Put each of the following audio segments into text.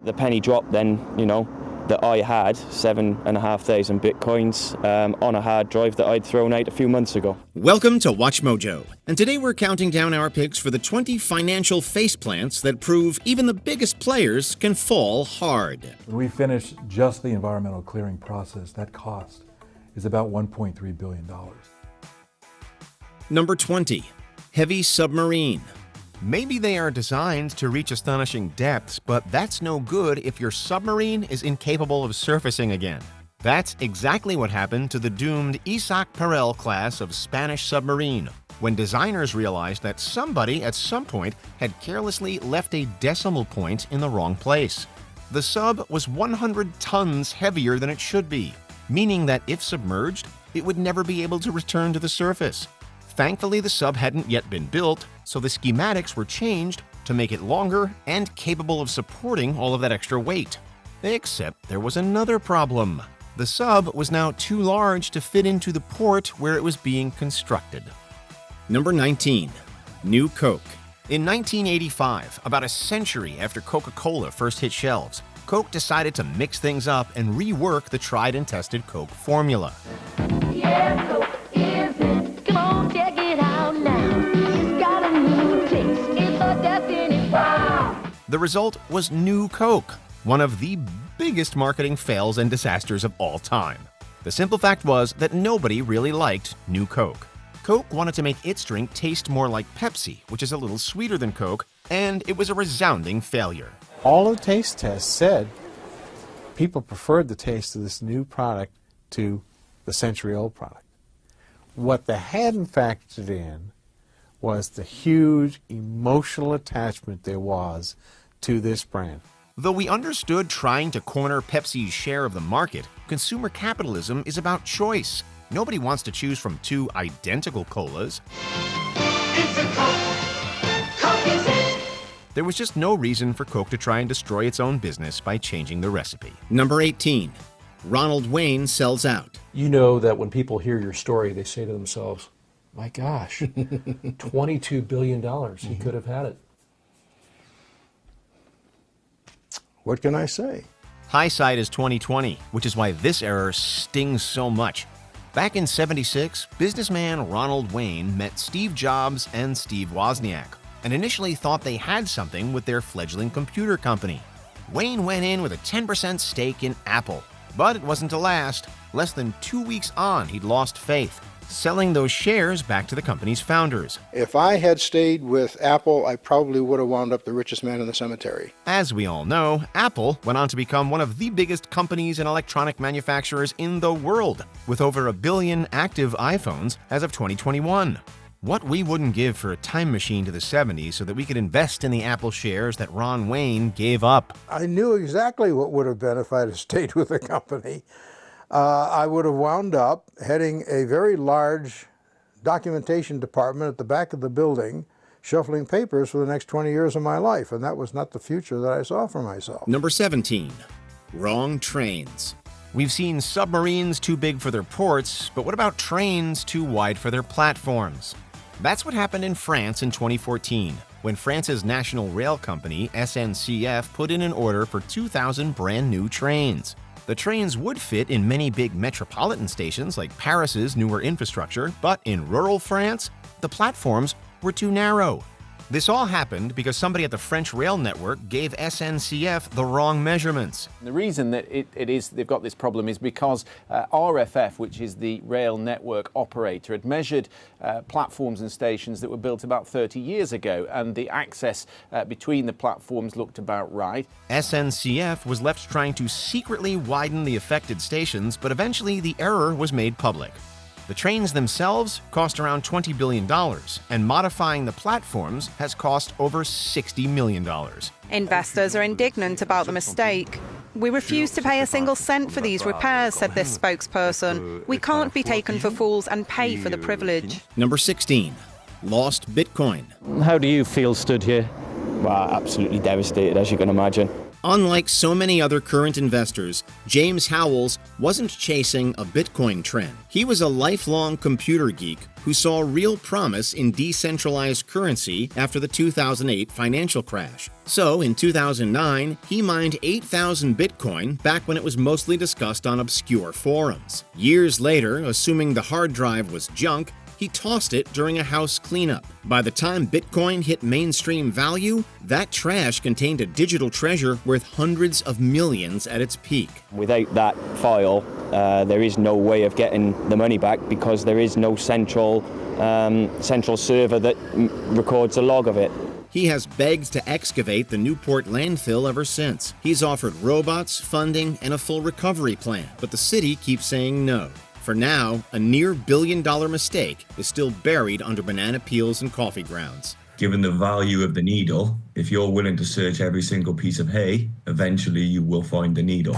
The penny dropped then, that I had 7,500 bitcoins on a hard drive that I'd thrown out a few months ago. Welcome to WatchMojo, and today we're counting down our picks for the 20 financial faceplants that prove even the biggest players can fall hard. When we finish just the environmental clearing process, that cost is about $1.3 billion. Number 20. Heavy submarine. Maybe they are designed to reach astonishing depths, but that's no good if your submarine is incapable of surfacing again. That's exactly what happened to the doomed Isaac Perel class of Spanish submarine, when designers realized that somebody at some point had carelessly left a decimal point in the wrong place. The sub was 100 tons heavier than it should be, meaning that if submerged, it would never be able to return to the surface. Thankfully, the sub hadn't yet been built, so the schematics were changed to make it longer and capable of supporting all of that extra weight. Except there was another problem. The sub was now too large to fit into the port where it was being constructed. Number 19. New Coke. In 1985, about a century after Coca-Cola first hit shelves, Coke decided to mix things up and rework the tried and tested Coke formula. Yeah, Coke is it. Come on, check it out now. It's got a new taste. It's a definite wow. The result was New Coke, one of the biggest marketing fails and disasters of all time. The simple fact was that nobody really liked New Coke. Coke wanted to make its drink taste more like Pepsi, which is a little sweeter than Coke, and it was a resounding failure. All of the taste tests said people preferred the taste of this new product to the century-old product. What they hadn't factored in was the huge emotional attachment there was to this brand. Though we understood trying to corner Pepsi's share of the market, consumer capitalism is about choice. Nobody wants to choose from two identical colas. It's a Coke. Coke is it. There was just no reason for Coke to try and destroy its own business by changing the recipe. Number 18. Ronald Wayne sells out. You know that when people hear your story, they say to themselves, my gosh, $22 billion, he could have had it. What can I say? Hindsight is 20/20, which is why this error stings so much. Back in '76, businessman Ronald Wayne met Steve Jobs and Steve Wozniak, and initially thought they had something with their fledgling computer company. Wayne went in with a 10% stake in Apple, but it wasn't to last. Less than 2 weeks on, he'd lost faith, selling those shares back to the company's founders. If I had stayed with Apple, I probably would have wound up the richest man in the cemetery. As we all know, Apple went on to become one of the biggest companies and electronic manufacturers in the world, with over 1 billion active iPhones as of 2021. What we wouldn't give for a time machine to the 70s so that we could invest in the Apple shares that Ron Wayne gave up. I knew exactly what would have been if I'd have stayed with the company. I would have wound up heading a very large documentation department at the back of the building, shuffling papers for the next 20 years of my life, and that was not the future that I saw for myself. Number 17. Wrong trains. We've seen submarines too big for their ports, but what about trains too wide for their platforms? That's what happened in France in 2014, when France's national rail company, SNCF, put in an order for 2,000 brand new trains. The trains would fit in many big metropolitan stations like Paris's newer infrastructure, but in rural France, the platforms were too narrow. This all happened because somebody at the French rail network gave SNCF the wrong measurements. The reason that they've got this problem is because RFF, which is the rail network operator, had measured platforms and stations that were built about 30 years ago, and the access between the platforms looked about right. SNCF was left trying to secretly widen the affected stations, but eventually the error was made public. The trains themselves cost around $20 billion, and modifying the platforms has cost over $60 million. Investors are indignant about the mistake. We refuse to pay a single cent for these repairs, said this spokesperson. We can't be taken for fools and pay for the privilege. Number 16. Lost Bitcoin. How do you feel stood here? Well, absolutely devastated, as you can imagine. Unlike so many other current investors, James Howells wasn't chasing a Bitcoin trend. He was a lifelong computer geek who saw real promise in decentralized currency after the 2008 financial crash. So, in 2009, he mined 8,000 Bitcoin back when it was mostly discussed on obscure forums. Years later, assuming the hard drive was junk, he tossed it during a house cleanup. By the time Bitcoin hit mainstream value, that trash contained a digital treasure worth hundreds of millions at its peak. Without that file, there is no way of getting the money back because there is no central server that records a log of it. He has begged to excavate the Newport landfill ever since. He's offered robots, funding, and a full recovery plan, but the city keeps saying no. For now, a near billion-dollar mistake is still buried under banana peels and coffee grounds. Given the value of the needle, if you're willing to search every single piece of hay, eventually you will find the needle.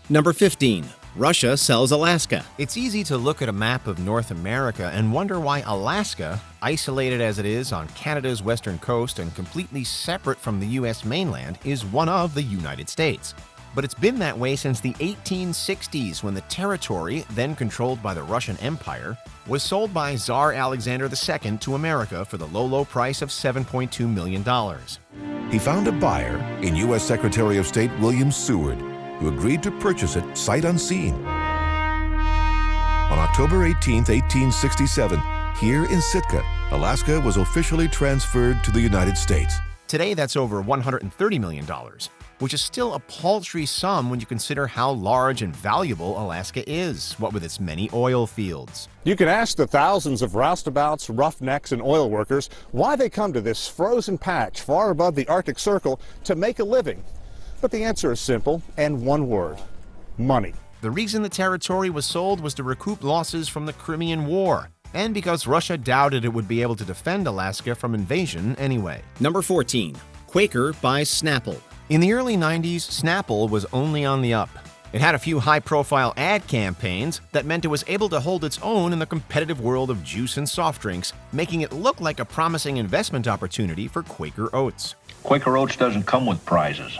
Number 15. Russia sells Alaska. It's easy to look at a map of North America and wonder why Alaska, isolated as it is on Canada's western coast and completely separate from the U.S. mainland, is one of the United States. But it's been that way since the 1860s, when the territory, then controlled by the Russian Empire, was sold by Tsar Alexander II to America for the low price of $7.2 million. He found a buyer in U.S. Secretary of State William Seward, who agreed to purchase it sight unseen. On October 18, 1867, here in Sitka, Alaska was officially transferred to the United States. Today, that's over $130 million. Which is still a paltry sum when you consider how large and valuable Alaska is, what with its many oil fields. You can ask the thousands of roustabouts, roughnecks, and oil workers why they come to this frozen patch far above the Arctic Circle to make a living. But the answer is simple and one word: money. The reason the territory was sold was to recoup losses from the Crimean War, and because Russia doubted it would be able to defend Alaska from invasion anyway. Number 14. Quaker buys Snapple. In the early 90s, Snapple was only on the up. It had a few high-profile ad campaigns that meant it was able to hold its own in the competitive world of juice and soft drinks, making it look like a promising investment opportunity for Quaker Oats. Quaker Oats doesn't come with prizes,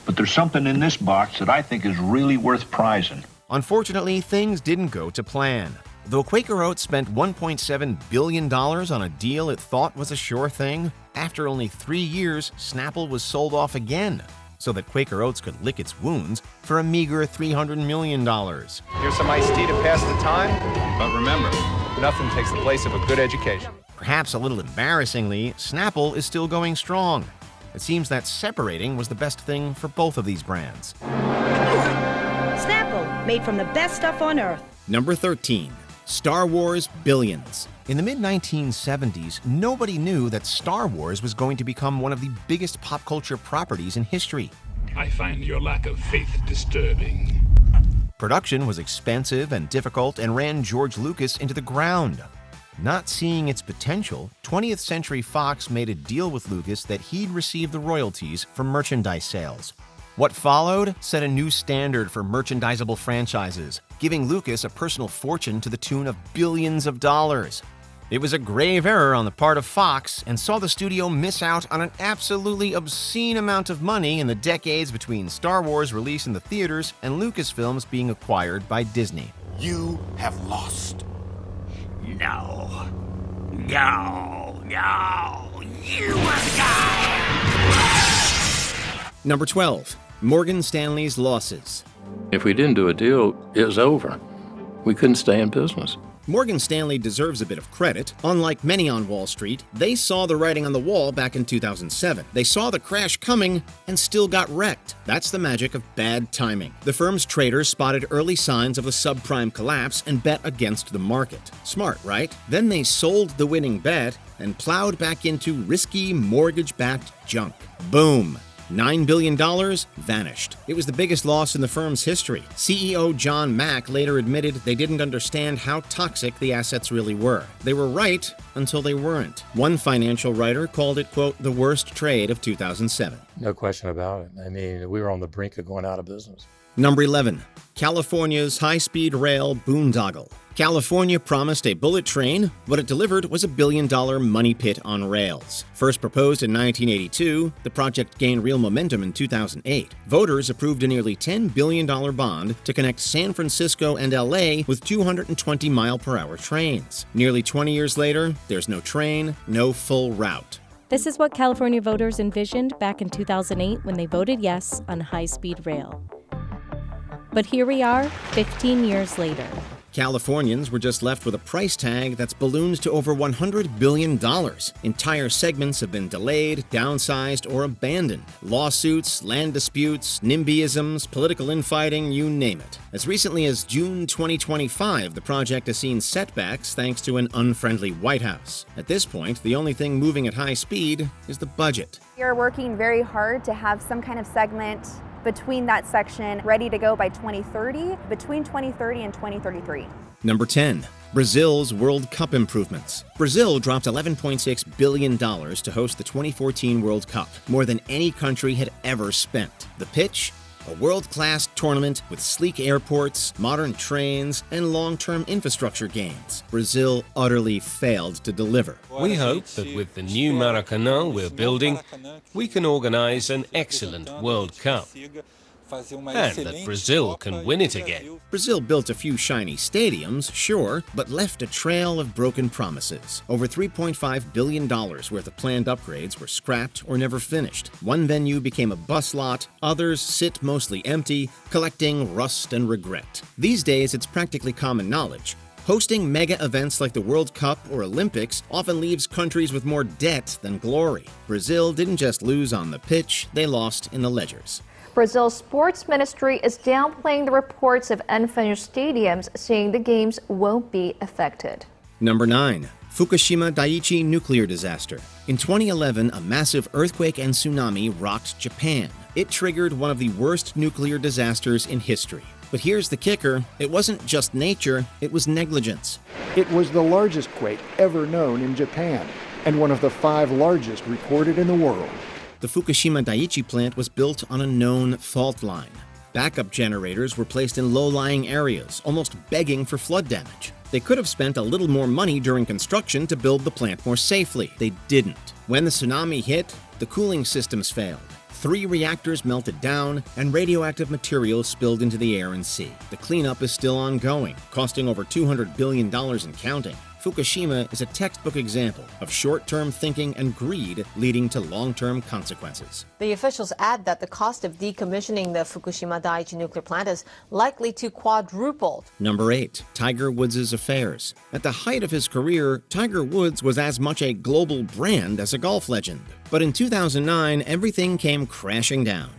but there's something in this box that I think is really worth prizing. Unfortunately, things didn't go to plan. Though Quaker Oats spent $1.7 billion on a deal it thought was a sure thing, after only 3 years, Snapple was sold off again, so that Quaker Oats could lick its wounds for a meager $300 million. Here's some iced tea to pass the time, but remember, nothing takes the place of a good education. Perhaps a little embarrassingly, Snapple is still going strong. It seems that separating was the best thing for both of these brands. Snapple, made from the best stuff on earth. Number 13. Star Wars Billions. In the mid-1970s, nobody knew that Star Wars was going to become one of the biggest pop culture properties in history. I find your lack of faith disturbing. Production was expensive and difficult and ran George Lucas into the ground. Not seeing its potential, 20th Century Fox made a deal with Lucas that he'd receive the royalties from merchandise sales. What followed set a new standard for merchandisable franchises, giving Lucas a personal fortune to the tune of billions of dollars. It was a grave error on the part of Fox and saw the studio miss out on an absolutely obscene amount of money in the decades between Star Wars release in the theaters and Lucasfilms being acquired by Disney. You have lost. No. No. No. You will die. Number 12. Morgan Stanley's losses. If we didn't do a deal, it was over. We couldn't stay in business. Morgan Stanley deserves a bit of credit. Unlike many on Wall Street, they saw the writing on the wall back in 2007. They saw the crash coming and still got wrecked. That's the magic of bad timing. The firm's traders spotted early signs of a subprime collapse and bet against the market. Smart, right? Then they sold the winning bet and plowed back into risky mortgage-backed junk. Boom! $9 billion vanished. It was the biggest loss in the firm's history. CEO John Mack later admitted they didn't understand how toxic the assets really were. They were right until they weren't. One financial writer called it, quote, the worst trade of 2007. No question about it. I mean, we were on the brink of going out of business. Number 11. California's high-speed rail boondoggle. California promised a bullet train. What it delivered was a $1 billion money pit on rails. First proposed in 1982, the project gained real momentum in 2008. Voters approved a nearly $10 billion bond to connect San Francisco and LA with 220-mile-per-hour trains. Nearly 20 years later, there's no train, no full route. This is what California voters envisioned back in 2008 when they voted yes on high-speed rail. But here we are, 15 years later. Californians were just left with a price tag that's ballooned to over $100 billion. Entire segments have been delayed, downsized, or abandoned. Lawsuits, land disputes, NIMBYisms, political infighting, you name it. As recently as June 2025, the project has seen setbacks thanks to an unfriendly White House. At this point, the only thing moving at high speed is the budget. We are working very hard to have some kind of segment between that section ready to go by 2030, between 2030 and 2033. Number 10. Brazil's World Cup improvements. Brazil dropped $11.6 billion to host the 2014 World Cup, more than any country had ever spent. The pitch? A world-class tournament with sleek airports, modern trains, and long-term infrastructure gains. Brazil utterly failed to deliver. We hope that with the new Maracanã we're building, we can organize an excellent World Cup. And that Brazil can win it again. Brazil built a few shiny stadiums, sure, but left a trail of broken promises. Over $3.5 billion worth of planned upgrades were scrapped or never finished. One venue became a bus lot, others sit mostly empty, collecting rust and regret. These days, it's practically common knowledge. Hosting mega events like the World Cup or Olympics often leaves countries with more debt than glory. Brazil didn't just lose on the pitch, they lost in the ledgers. Brazil's sports ministry is downplaying the reports of unfinished stadiums, saying the games won't be affected. Number 9. Fukushima Daiichi nuclear disaster. In 2011, a massive earthquake and tsunami rocked Japan. It triggered one of the worst nuclear disasters in history. But here's the kicker, it wasn't just nature, it was negligence. It was the largest quake ever known in Japan, and one of the 5 largest recorded in the world. The Fukushima Daiichi plant was built on a known fault line. Backup generators were placed in low-lying areas, almost begging for flood damage. They could have spent a little more money during construction to build the plant more safely. They didn't. When the tsunami hit, the cooling systems failed. 3 reactors melted down, and radioactive material spilled into the air and sea. The cleanup is still ongoing, costing over $200 billion and counting. Fukushima is a textbook example of short-term thinking and greed leading to long-term consequences. The officials add that the cost of decommissioning the Fukushima Daiichi nuclear plant is likely to quadruple. Number 8. Tiger Woods' affairs. At the height of his career, Tiger Woods was as much a global brand as a golf legend. But in 2009, everything came crashing down.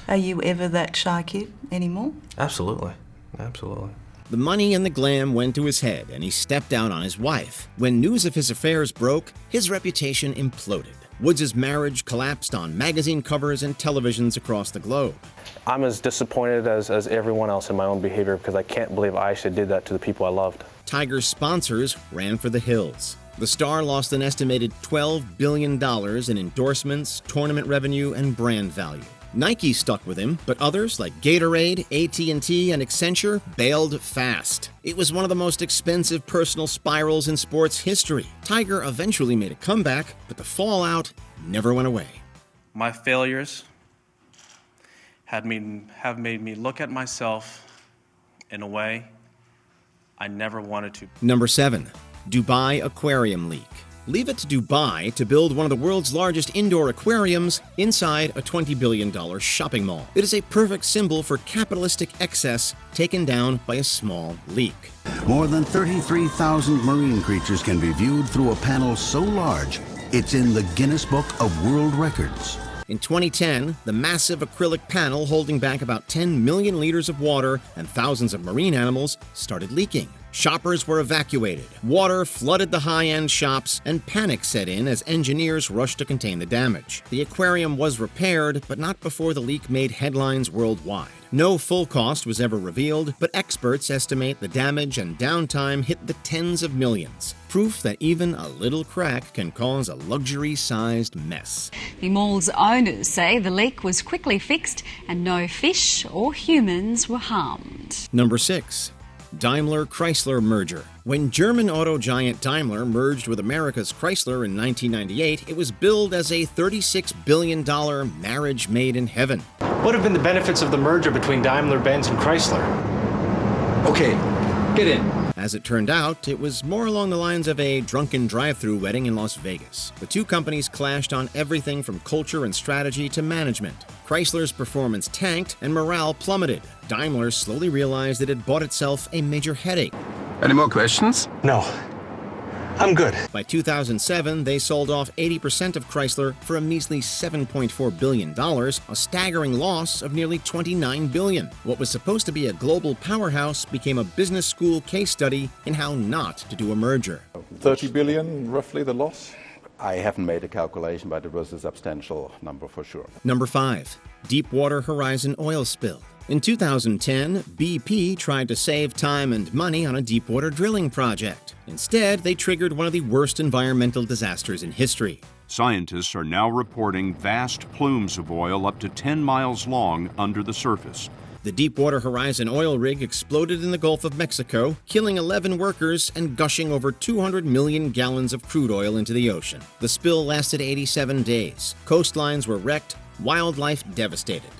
Are you ever that shy kid anymore? Absolutely. Absolutely. The money and the glam went to his head, and he stepped out on his wife. When news of his affairs broke, his reputation imploded. Woods' marriage collapsed on magazine covers and televisions across the globe. I'm as disappointed as everyone else in my own behavior because I can't believe I actually did that to the people I loved. Tiger's sponsors ran for the hills. The star lost an estimated $12 billion in endorsements, tournament revenue, and brand value. Nike stuck with him, but others like Gatorade, AT&T, and Accenture bailed fast. It was one of the most expensive personal spirals in sports history. Tiger eventually made a comeback, but the fallout never went away. My failures have made me look at myself in a way I never wanted to. Number 7. Dubai aquarium leak. Leave it to Dubai to build one of the world's largest indoor aquariums inside a $20 billion shopping mall. It is a perfect symbol for capitalistic excess taken down by a small leak. More than 33,000 marine creatures can be viewed through a panel so large, it's in the Guinness Book of World Records. In 2010, the massive acrylic panel holding back about 10 million liters of water and thousands of marine animals started leaking. Shoppers were evacuated. Water flooded the high-end shops, and panic set in as engineers rushed to contain the damage. The aquarium was repaired, but not before the leak made headlines worldwide. No full cost was ever revealed, but experts estimate the damage and downtime hit the tens of millions. Proof that even a little crack can cause a luxury-sized mess. The mall's owners say the leak was quickly fixed and no fish or humans were harmed. Number 6. Daimler-Chrysler merger. When German auto giant Daimler merged with America's Chrysler in 1998, it was billed as a $36 billion marriage made in heaven. What have been the benefits of the merger between Daimler-Benz and Chrysler? Okay, get in. As it turned out, it was more along the lines of a drunken drive-thru wedding in Las Vegas. The two companies clashed on everything from culture and strategy to management. Chrysler's performance tanked and morale plummeted. Daimler slowly realized it had bought itself a major headache. Any more questions? No. I'm good. By 2007, they sold off 80% of Chrysler for a measly $7.4 billion, a staggering loss of nearly $29 billion. What was supposed to be a global powerhouse became a business school case study in how not to do a merger. 30 billion, roughly, the loss? I haven't made a calculation, but it was a substantial number for sure. Number 5. Deepwater Horizon oil spill. In 2010, BP tried to save time and money on a deepwater drilling project. Instead, they triggered one of the worst environmental disasters in history. Scientists are now reporting vast plumes of oil up to 10 miles long under the surface. The Deepwater Horizon oil rig exploded in the Gulf of Mexico, killing 11 workers and gushing over 200 million gallons of crude oil into the ocean. The spill lasted 87 days. Coastlines were wrecked, wildlife devastated.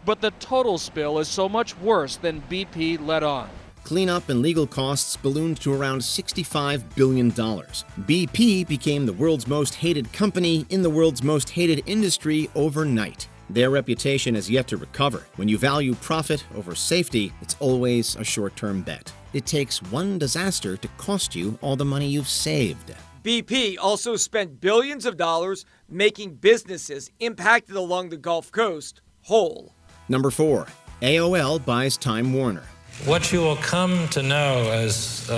But the total spill is so much worse than BP let on. Cleanup and legal costs ballooned to around $65 billion. BP became the world's most hated company in the world's most hated industry overnight. Their reputation has yet to recover. When you value profit over safety, it's always a short-term bet. It takes one disaster to cost you all the money you've saved. BP also spent billions of dollars making businesses impacted along the Gulf Coast whole. Number 4. AOL buys Time Warner. What you will come to know, as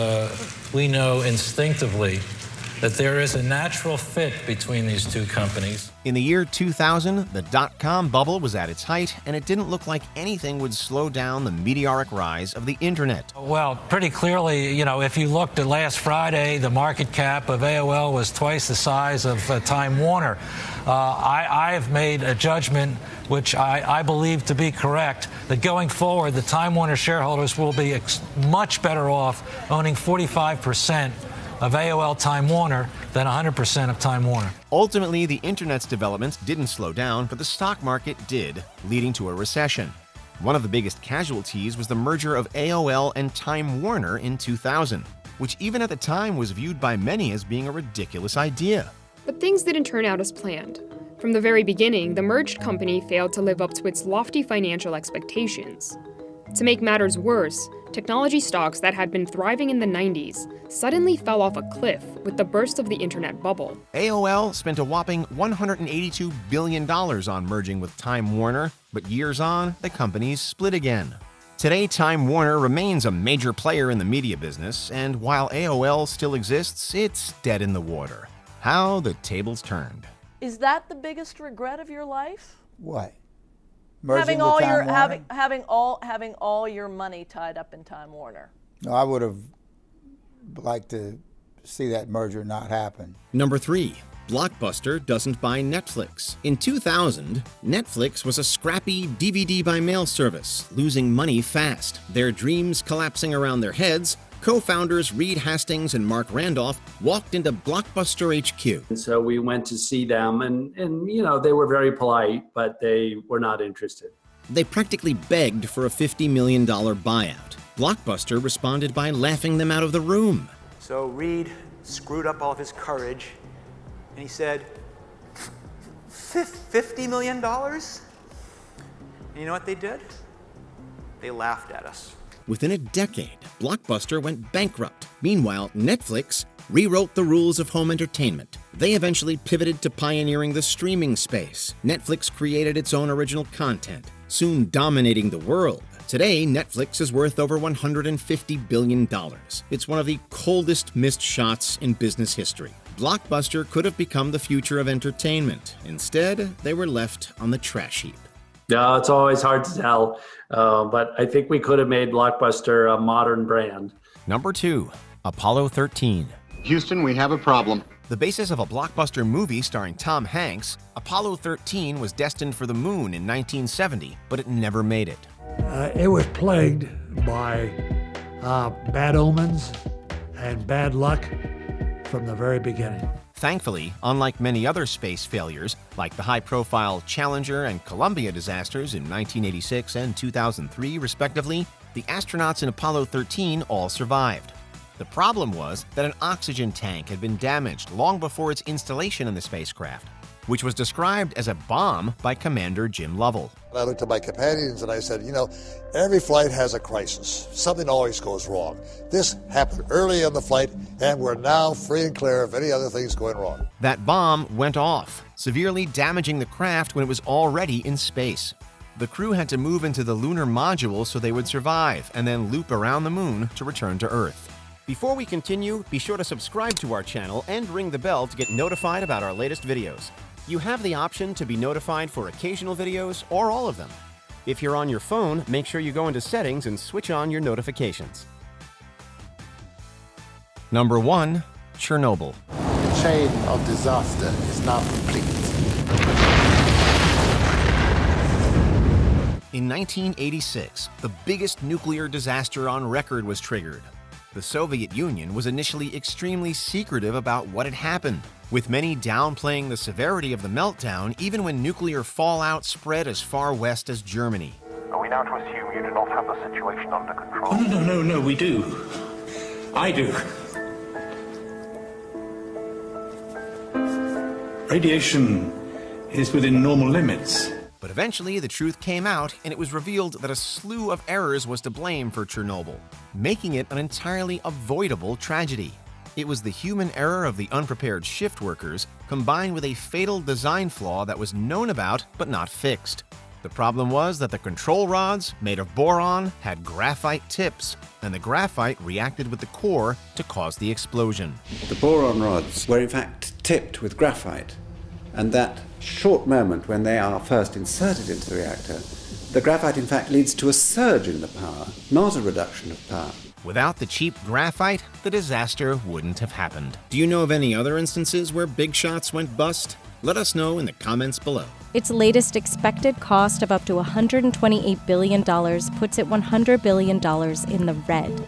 we know instinctively, that there is a natural fit between these two companies. In the year 2000, the dot-com bubble was at its height, and it didn't look like anything would slow down the meteoric rise of the internet. Well, pretty clearly, if you looked at last Friday, the market cap of AOL was twice the size of Time Warner. I've made a judgment, which I believe to be correct, that going forward, the Time Warner shareholders will be much better off owning 45% of AOL-Time Warner than 100% of Time Warner. Ultimately, the internet's development didn't slow down, but the stock market did, leading to a recession. One of the biggest casualties was the merger of AOL and Time Warner in 2000, which even at the time was viewed by many as being a ridiculous idea. But things didn't turn out as planned. From the very beginning, the merged company failed to live up to its lofty financial expectations. To make matters worse, technology stocks that had been thriving in the 90s suddenly fell off a cliff with the burst of the internet bubble. AOL spent a whopping $182 billion on merging with Time Warner, but years on, the companies split again. Today, Time Warner remains a major player in the media business, and while AOL still exists, it's dead in the water. How the tables turned. Is that the biggest regret of your life? What? Having all your money tied up in Time Warner. No, I would have liked to see that merger not happen. Number 3. Blockbuster doesn't buy Netflix. In 2000, Netflix was a scrappy DVD by mail service, losing money fast. Their dreams collapsing around their heads, co-founders Reed Hastings and Mark Randolph walked into Blockbuster HQ. And so we went to see them, and they were very polite, but they were not interested. They practically begged for a $50 million buyout. Blockbuster responded by laughing them out of the room. So Reed screwed up all of his courage, and he said, $50 million? And you know what they did? They laughed at us. Within a decade, Blockbuster went bankrupt. Meanwhile, Netflix rewrote the rules of home entertainment. They eventually pivoted to pioneering the streaming space. Netflix created its own original content, soon dominating the world. Today, Netflix is worth over $150 billion. It's one of the coldest missed shots in business history. Blockbuster could have become the future of entertainment. Instead, they were left on the trash heap. Yeah, it's always hard to tell, but I think we could have made Blockbuster a modern brand. Number 2, Apollo 13. Houston, we have a problem. The basis of a blockbuster movie starring Tom Hanks, Apollo 13 was destined for the moon in 1970, but it never made it. It was plagued by bad omens and bad luck from the very beginning. Thankfully, unlike many other space failures, like the high-profile Challenger and Columbia disasters in 1986 and 2003, respectively, the astronauts in Apollo 13 all survived. The problem was that an oxygen tank had been damaged long before its installation in the spacecraft, which was described as a bomb by Commander Jim Lovell. I looked at my companions and I said, every flight has a crisis. Something always goes wrong. This happened early in the flight, and we're now free and clear of any other things going wrong. That bomb went off, severely damaging the craft when it was already in space. The crew had to move into the lunar module so they would survive, and then loop around the moon to return to Earth. Before we continue, be sure to subscribe to our channel and ring the bell to get notified about our latest videos. You have the option to be notified for occasional videos or all of them. If you're on your phone, make sure you go into Settings and switch on your notifications. Number 1, Chernobyl. The chain of disaster is now complete. In 1986, the biggest nuclear disaster on record was triggered. The Soviet Union was initially extremely secretive about what had happened, with many downplaying the severity of the meltdown even when nuclear fallout spread as far west as Germany. Are we now to assume you do not have the situation under control? Oh, no, we do. I do. Radiation is within normal limits. But eventually, the truth came out, and it was revealed that a slew of errors was to blame for Chernobyl, making it an entirely avoidable tragedy. It was the human error of the unprepared shift workers, combined with a fatal design flaw that was known about but not fixed. The problem was that the control rods, made of boron, had graphite tips, and the graphite reacted with the core to cause the explosion. The boron rods were in fact tipped with graphite, and that short moment when they are first inserted into the reactor, the graphite in fact leads to a surge in the power, not a reduction of power. Without the cheap graphite, the disaster wouldn't have happened. Do you know of any other instances where big shots went bust? Let us know in the comments below. Its latest expected cost of up to $128 billion puts it $100 billion in the red.